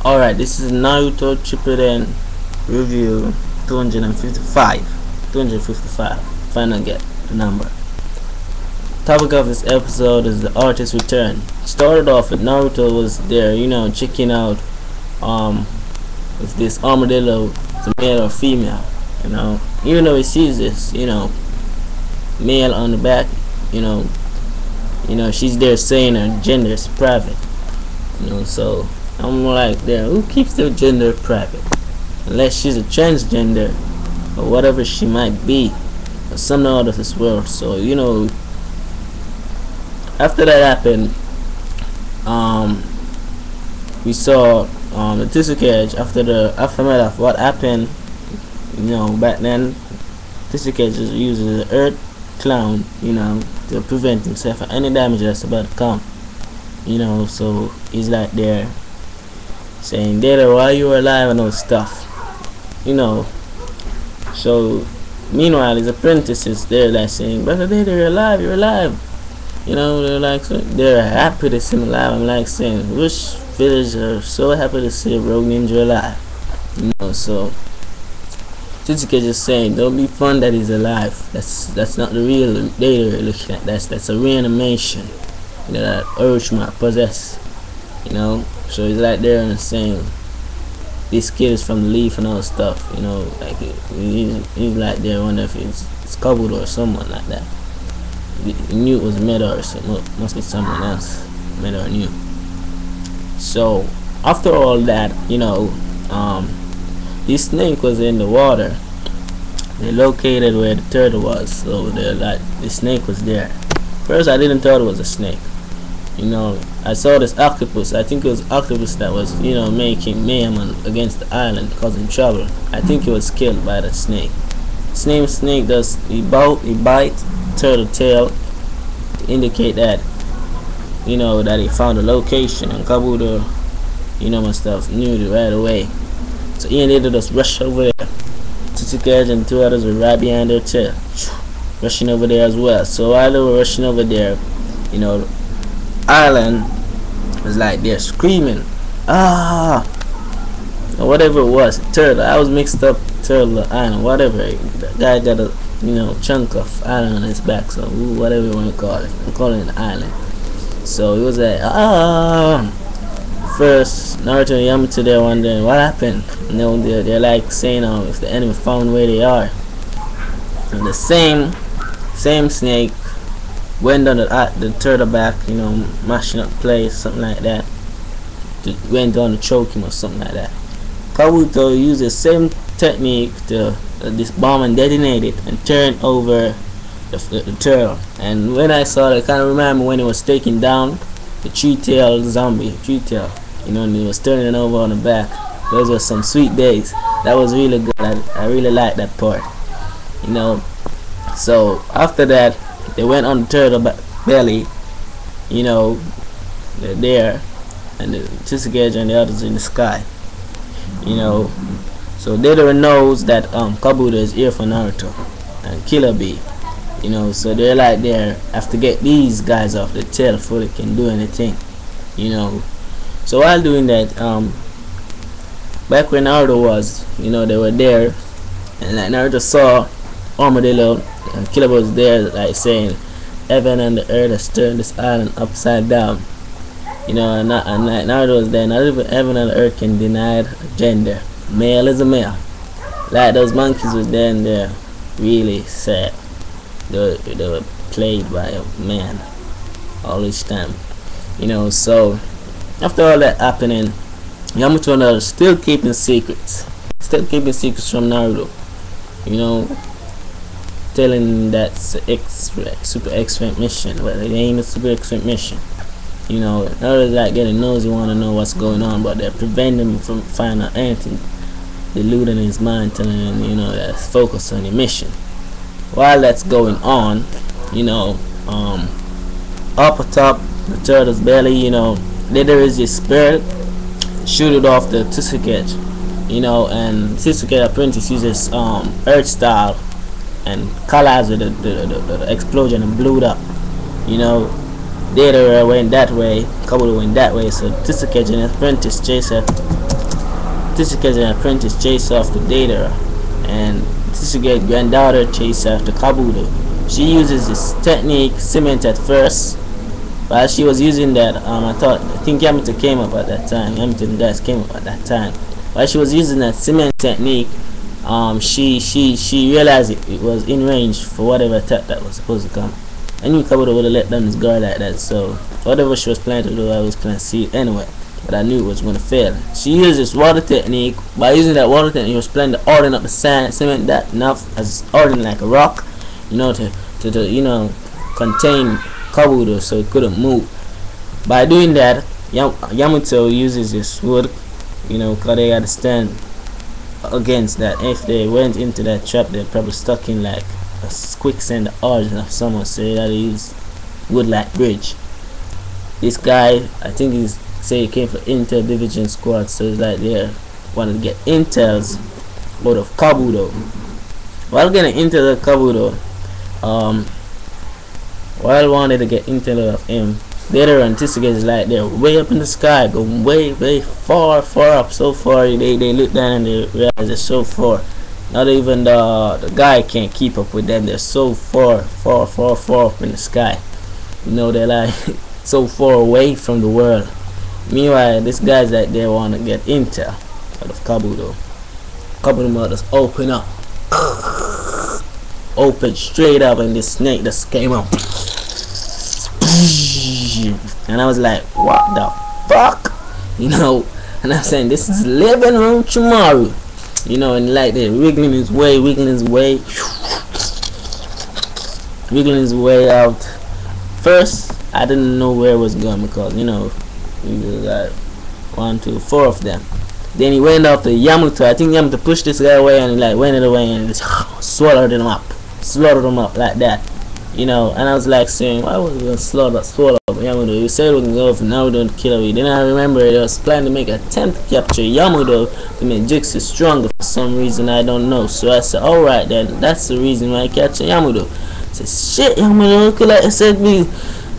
Alright, this is Naruto shippuden review 255. 255. Finally get the number. Topic of this episode is the artist's return. Started off with Naruto was there, checking out if this armadillo is a male or female. Even though he sees this, male on the back, she's there saying her gender is private. So I'm like, there, who keeps their gender private? Unless she's a transgender or whatever she might be, or something out of this world. So after that happened, we saw the Tsukuge after the aftermath of what happened. Back then, Tsukuge just uses the Earth Clown, to prevent himself from any damage that's about to come. So he's like there saying, "Data, why you were alive?" and all stuff. So meanwhile his apprentice is there like saying, "Brother Data, you're alive, you're alive." They're like, they're happy to see him alive. I'm like saying, which village are so happy to see a rogue ninja alive? So Tsukuge is saying, don't be fun that he's alive. That's not the real Data you're looking at. That's a reanimation. That Orochimaru possess. So he's like there and saying, this kid is from the leaf and all that stuff. Like he's like there, wonder if it's Kabuto or someone like that. He knew it was Meta or something. Must be someone else, Meta or New. So after all that, this snake was in the water. They located where the turtle was, so they're like, the snake was there. First I didn't thought it was a snake. I saw this octopus. I think it was octopus that was, making mayhem against the island, causing trouble. I think he was killed by the snake. Same snake does, he bite turtle tail to indicate that, that he found a location, and Kabuto, my stuff, knew it right away. So he and they just rush over there. Tsukuge and two others were right behind their tail, rushing over there as well. So while they were rushing over there, island was like they're screaming, or whatever it was, turtle. I was mixed up, turtle island, whatever. The guy got a chunk of island on his back, so whatever you want to call it, I'm calling it an island. So it was like, first Naruto and Yamato there wondering what happened. They're like saying, if the enemy found where they are. And the same snake went on the turtle back, mashing up the place, something like that. Went down to choke him or something like that. Kabuto used the same technique to this bomb and detonate it and turn over the turtle. And when I saw it, I kind of remember when it was taking down the tree-tailed zombie, and he was turning it over on the back. Those were some sweet days. That was really good. I really liked that part. So after that, they went on the turtle belly. They're there, and the Tsukuge and the others in the sky. So Deidara knows that Kabuto is here for Naruto and Killer Bee. So they're like there, have to get these guys off the tail before they can do anything. So while doing that, back when Naruto was, they were there, and like Naruto saw Armadillo and Killer Bee was there, like saying, heaven and the earth has turned this island upside down. And like Naruto was there, not even heaven and the earth can deny gender. Male is a male. Like those monkeys was there, and they're really sad. They were played by a man all this time. So after all that happening, Yamato and others still keeping secrets from Naruto. Telling him that's super X-rank mission, but the aim is super X-rank mission. Naruto's like getting nosy, want to know what's going on, but they're preventing him from finding out anything, deluding his mind, telling him, that's focus on your mission. While that's going on, up atop the turtle's belly, there is this spirit, shoot it off the Tsukuge, and Tsukuge apprentice uses earth style and collides with the explosion and blew it up. Deidara went that way, Kabuto went that way, so Tsukuge and his apprentice chase her Tsuka's apprentice chased after Deidara, and Tsuka's granddaughter chased after Kabuto. She uses this technique, cement at first. While she was using that, I think Yamato came up at that time. Yamato and guys came up at that time. While she was using that cement technique, she realized it was in range for whatever attack that was supposed to come. I knew Kabuto would have let down his guard like that, so whatever she was planning to do, I was planning to see it anyway. But I knew it was going to fail. She used this water technique. By using that water technique, she was planning to harden up the sand, cement that enough as hardened like a rock, you know, to contain Kabuto so it couldn't move. By doing that, Yamato uses this wood, you know, because they had to stand against that. If they went into that trap, they're probably stuck in like a quicksand origin of someone, so they had to use wood like bridge. This guy, I think he's say he came from Intel Division Squad, so it's like they wanted to get intels out of Kabuto. While getting intel of Kabuto, while wanted to get intel out of him, later on Tsuga is like they're way up in the sky, going way far up, so far they look down and they realize they're so far. Not even the guy can't keep up with them. They're so far up in the sky. You know, they're like so far away from the world. Meanwhile, this guy's like they want to get intel out of Kabuto. Kabuto motors open up, open straight up, and this snake just came up. And I was like, what the fuck? You know, and I'm saying this is living room tomorrow. You know, and like they're wiggling his way out. First, I didn't know where it was going because, you know, he was like 1, 2, 4 of them. Then he went after Yamato. I think Yamato pushed this guy away and he like went away and just swallowed him up like that. You know, and I was like saying, why was he gonna swallow Yamato? He said we can go for Naruto and kill him. Then I remember he was planning to make an attempt to capture Yamato to make Jitsu stronger for some reason I don't know. So I said, alright then, that's the reason why I captured Yamato. I said, shit, Yamato, could like I said me,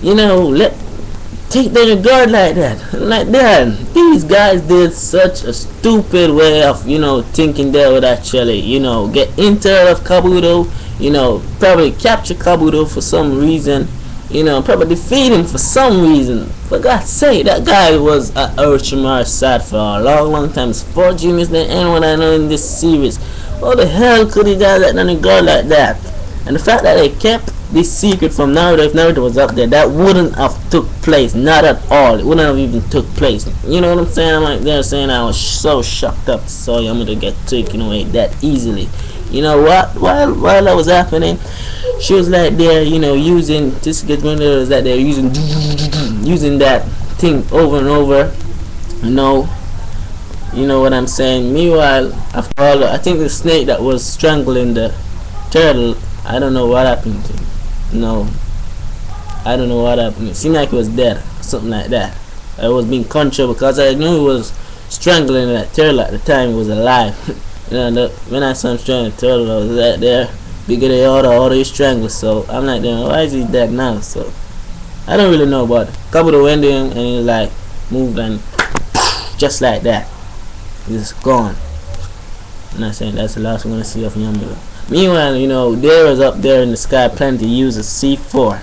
you know, take their guard like that. Like that. These guys did such a stupid way of, you know, thinking they would actually, you know, get intel of Kabuto, you know, probably capture Kabuto for some reason, you know, probably defeat him for some reason. For God's sake, that guy was at Orochimaru's side for a long time. It's 4 genius than anyone I know in this series. What the hell could he guys let down guard like that? And the fact that they kept this secret from Naruto, if Naruto was up there, that wouldn't have took place. Not at all. It wouldn't have even took place. You know what I'm saying? I'm like they're saying I was so shocked up to saw Yamato get taken away that easily. You know what? While that was happening, she was like there, you know, using this get one of that they're using that thing over and over. You know what I'm saying? Meanwhile, after all, I think the snake that was strangling the turtle, I don't know what happened to him. No, I don't know what happened. It seemed like he was dead, something like that. I was being controlled because I knew he was strangling that turtle at the time he was alive. You know, when I saw him strangling the turtle, I was right there, bigger than all he strangled. So I'm like, why is he dead now? So I don't really know, but Kabuto went to him and he like moved and just like that, he's gone. I'm not saying that's the last we're gonna see of Yamato. Meanwhile, you know, there was up there in the sky planning to use a C4,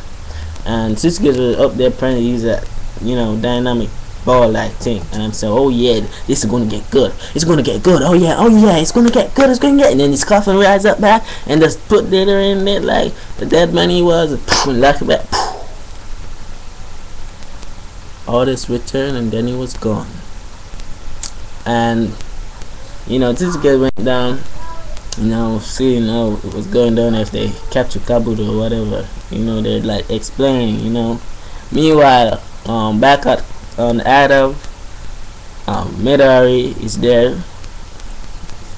and Tsuga was up there planning to use that, you know, dynamic ball like thing. And I'm saying, oh yeah, this is gonna get good. It's gonna get good. Oh yeah, it's gonna get good. It's gonna get. And then this coffin rises up back and just put Data in there like the dead man he was, and lock it back. All this returned, and then he was gone. And you know, Tsuga went down. You know, seeing how it was going down if they capture Kabuto or whatever. You know, they're like explaining. You know, meanwhile, back at on Adam, Midori is there.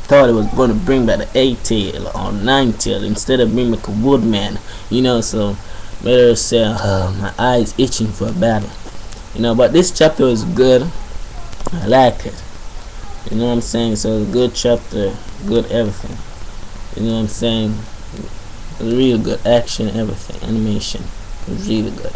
Thought it was going to bring back the 8-tail or 9-tail instead of bringing back a woodman. You know, so Midori said, my eyes itching for a battle. You know, but this chapter is good. I like it. You know what I'm saying? So it's a good chapter, good everything. You know what I'm saying? Real good action, everything, animation. It was really good.